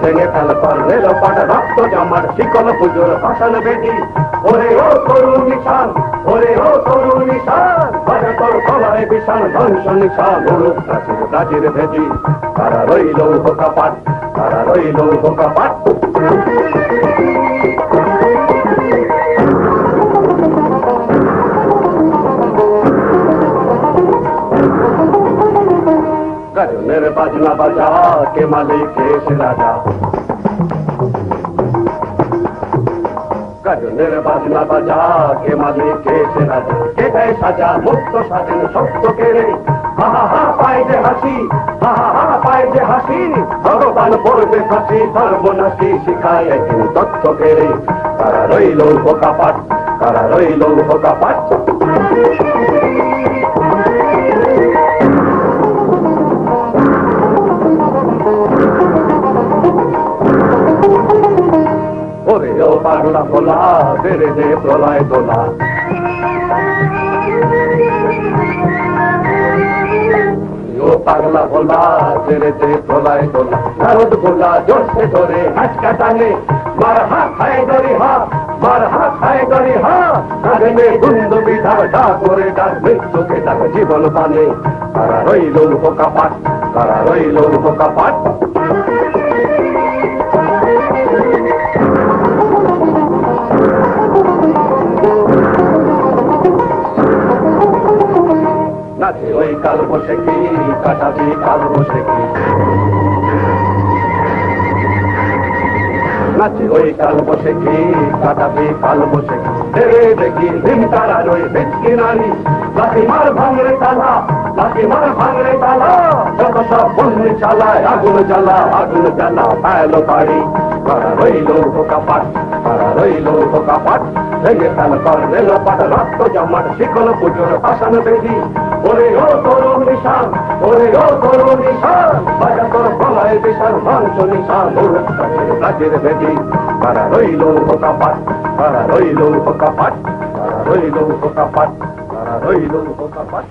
ভেঙে ফেল কর রেল পাট রক্ত জমাট শিকল পুজোর ভাষণ বেদি ওরে ও তরুণ নিশান ওরে ও তরুণ নিশান বাজা তোর গলায় বিশাল ধ্বংস নিশান উড়ুক প্রাচীর প্রাচীর ভেদি তারা রইল কপাট তারা রইল কপাট গাজনের বাজনা বাজা কে মালিক এসে রাজা গাজনের বাজনা বাজা কে মালিক এসে রাজা কে দেয় সাজা মুক্ত স্বাধীন সত্য কেড়ে হা হা হা পায় যে হাসি হা হা হা পায় যে হাসি ভগবান পড়বে ফাঁসি সর্বনাশী শিখায় একদিন তথ্য কেড়ে তারা রইল কপাট তারা রইল কপাট ওরে ও পাগলা ভোলা তেরে দে প্রলয় দোলা ও পাগলা ভোলা তেরে দে প্রলয় দোলা নারদ ভোলা জোরসে ধরে হাঁচকা টানে মার হাত খায় গরি হা মার হাত খায় গরি হা কাঁধে গুন্দ বিধার ডা করে ডাক মৃত্যুকে ডাক জীবন পানে তারা রইল কপাট তারা রইল কপাট নাচে ওই কাল বসে কি কাটাবি কাল বসে কি নাচে ওই কাল বসে কি কাটাবি কাল বসে কি দেবে দেখি হিম তারা রই বেচকি নারী লাঠি মার ভাঙরে তালা লাঠি মার ভাঙরে তালা যত সব বন্দি চালায় আগুন জ্বালা পায়লো পাড়ি তারা রইল কপাট তারা রইল কপাট ভেঙে ফেল কর রেল পাট রক্ত জমাট শিকল পুজোর ভাষণ বেদি ওরে ও তরুণ নিশান ওরে ও তরুণ নিশান বাজা তোর গলায় বিশাল ধ্বংস নিশান রাজের বেদি তারা রইল কপাট তারা রইল কপাট তারা রইল কপাট তারা রইল কপাট